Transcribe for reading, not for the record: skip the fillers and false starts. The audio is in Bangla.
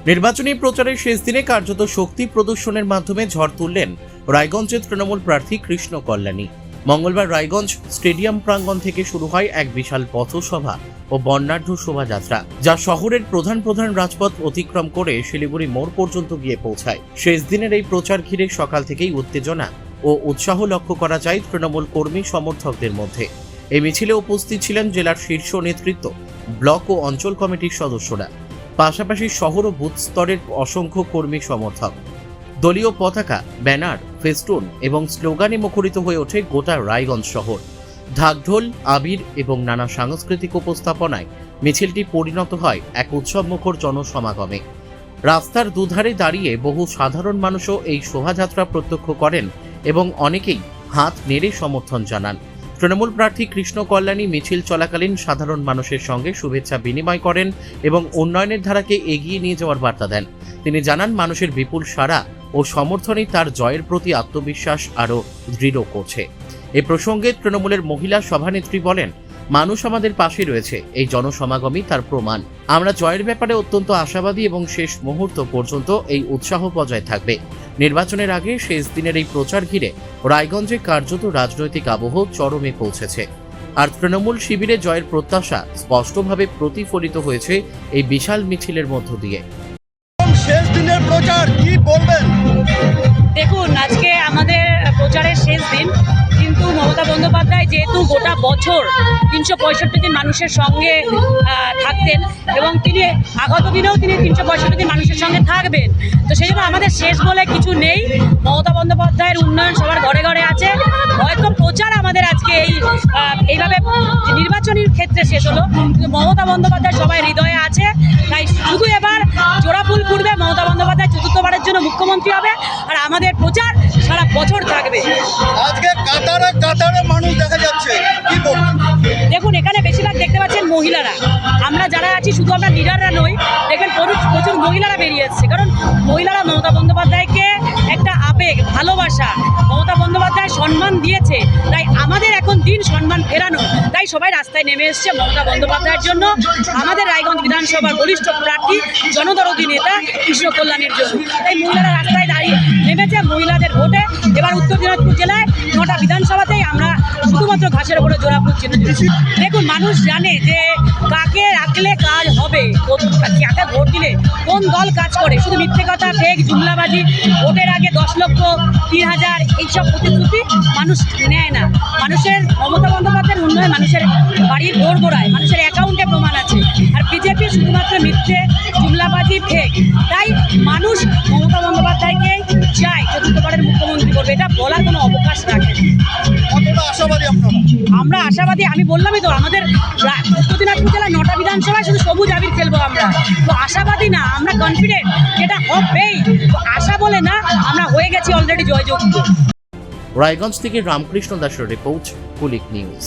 নির্বাচনী প্রচারের শেষ দিনে কার্যত শক্তি প্রদর্শনের মাধ্যমে ঝড় তুললেন রায়গঞ্জের তৃণমূল প্রার্থী কৃষ্ণ কল্যাণী। মঙ্গলবার রায়গঞ্জ স্টেডিয়াম প্রাঙ্গণ থেকে শুরু হয় এক বিশাল পথসভা ও বর্ণাঢ্য শোভাযাত্রা, যা শহরের প্রধান প্রধান রাজপথ অতিক্রম করে শিলিগুড়ি মোড় পর্যন্ত গিয়ে পৌঁছায়। শেষ দিনের এই প্রচার ঘিরে সকাল থেকেই উত্তেজনা ও উৎসাহ লক্ষ্য করা যায় তৃণমূল কর্মী সমর্থকদের মধ্যে। এই মিছিলে উপস্থিত ছিলেন জেলার শীর্ষ নেতৃত্ব, ব্লক ও অঞ্চল কমিটির সদস্যরা, পাশাপাশি শহর ও বুথ স্তরের অসংখ্য কর্মী সমর্থক। দলীয় পতাকা, ব্যানার, ফেস্টুন এবং স্লোগানে মুখরিত হয়ে ওঠে গোটা রায়গঞ্জ শহর। ঢাকঢোল, আবির এবং নানা সাংস্কৃতিক উপস্থাপনায় মিছিলটি পরিণত হয় এক উৎসবমুখর জনসমাগমে। রাস্তার দুধারে দাঁড়িয়ে বহু সাধারণ মানুষও এই শোভাযাত্রা প্রত্যক্ষ করেন এবং অনেকেই হাত নেড়ে সমর্থন জানান। তৃণমূল প্রার্থী কৃষ্ণ কল্যাণী মিছিল চলাকালীন সাধারণ মানুষের সঙ্গে শুভেচ্ছা বিনিময় করেন এবং উন্নয়নের ধারাকে এগিয়ে নিয়ে যাওয়ার বার্তা দেন। তিনি জানান, মানুষের বিপুল সাড়া ও সমর্থনই তার জয়ের প্রতি আত্মবিশ্বাস আরও দৃঢ় করছে। এ প্রসঙ্গে তৃণমূলের মহিলা সভানেত্রী বলেন, মানুষ আমাদের পাশে রয়েছে, এই জনসমাগমই তার প্রমাণ। আমরা জয়ের ব্যাপারে অত্যন্ত আশাবাদী এবং শেষ মুহূর্ত পর্যন্ত এই উৎসাহ বজায় থাকবে। নির্বাচনের আগে শেষ দিনের এই প্রচার ঘিরে রায়গঞ্জে কার্যত রাজনৈতিক আবহ চরমে পৌঁছেছে। আর তৃণমূল শিবিরে জয়ের প্রত্যাশা স্পষ্টভাবে প্রতিফলিত হয়েছে এই বিশাল মিছিলের মধ্য দিয়ে। শেষ দিনের প্রচার কি বলবেন? দেখুন, আজকে আমাদের প্রচারের শেষ দিন, কিন্তু মমতা বন্দ্যোপাধ্যায় যেহেতু গোটা বছর 365 দিন মানুষের সঙ্গে থাকতেন এবং তিনি আগত দিনেও তিনি 365 দিন মানুষের সঙ্গে থাকবেন, তো সেই জন্য আমাদের শেষ বলে কিছু নেই। মমতা বন্দ্যোপাধ্যায়ের উন্নয়ন সবার ঘরে ঘরে আছে। হয়তো প্রচার আমাদের আজকে এইভাবে নির্বাচনের ক্ষেত্রে শেষ হলো, কিন্তু মমতা বন্দ্যোপাধ্যায় সবাই হৃদয়ে আছে। তাই শুধু এবার জোড়াফুল ফুটবে, মমতা বন্দ্যোপাধ্যায় চতুর্থবারের জন্য মুখ্যমন্ত্রী হবে, আর আমাদের প্রচার সারা বছর থাকবে। আজকে কাতারে কাতারে মানুষ দেখা যাচ্ছে, কি বলবেন? দেখুন, এখানে বেশিরভাগ দেখতে পাচ্ছেন মহিলারা। আমরা যারা আছি শুধু আমরা লিডাররা নই, দেখেন প্রচুর মহিলারা বেরিয়ে এসছে, কারণ মহিলারা মমতা বন্দ্যোপাধ্যায়কে একটা আবেগ, ভালোবাসা, মমতা বন্দ্যোপাধ্যায় সম্মান দিয়েছে, তাই আমাদের এখন দিন সম্মান ফেরানো। তাই সবাই রাস্তায় নেমে এসছে মমতা বন্দ্যোপাধ্যায়ের জন্য, আমাদের রায়গঞ্জ বিধানসভার বরিষ্ঠ প্রার্থী, জনদরদী নেতা কৃষ্ণ কল্যাণীর জন্য। তাই মহিলারা রাস্তায় দাঁড়িয়ে নেমেছে মহিলাদের ভোটে। এবার উত্তর দিনাজপুর জেলায় 9টা বিধানসভাতেই আমরা শুধুমাত্র ঘাসের উপরে জোড়াফুল চিহ্ন দিয়েছি। দেখুন, মানুষ জানে যে কাকে রাখলে কাজ হবে, কাকে ভোট দিলে কোন দল কাজ করে। শুধু মিথ্যে কথা, ফেক, জুমলাবাজি, ভোটের আগে 10 লক্ষ, 3,000 এইসব প্রতিশ্রুতি মানুষ নেয় না। মানুষের মমতা বন্দ্যোপাধ্যায়ের উন্নয়ন মানুষের বাড়ির গোড়ায়, মানুষের অ্যাকাউন্টে প্রমাণ আছে। আর বিজেপি শুধুমাত্র মিথ্যে, জুমলাবাজি, ফেক। তাই মানুষ মমতা বন্দ্যোপাধ্যায়কে চায় চতুর্থবারের মুখ্যমন্ত্রী করবে, এটা বলার কোনো অবকাশ রাখে। কতটা আশাবাদী আপনারা? আমরা আশাবাদী, আমি বললামই তো, আমাদের উত্তর দিনাজপুর জেলায় 9টা বিধানসভায় শুধু সবুজ আবির খেলবো আমরা। তো আশাবাদী না, আমরা কনফিডেন্ট যেটা হবেই। তো আশা বলে না, আমরা হয়ে গেছি অলরেডি জয়যুক্ত। রায়গঞ্জ থেকে রামকৃষ্ণ দাসের রিপোর্ট, কুলিক নিউজ।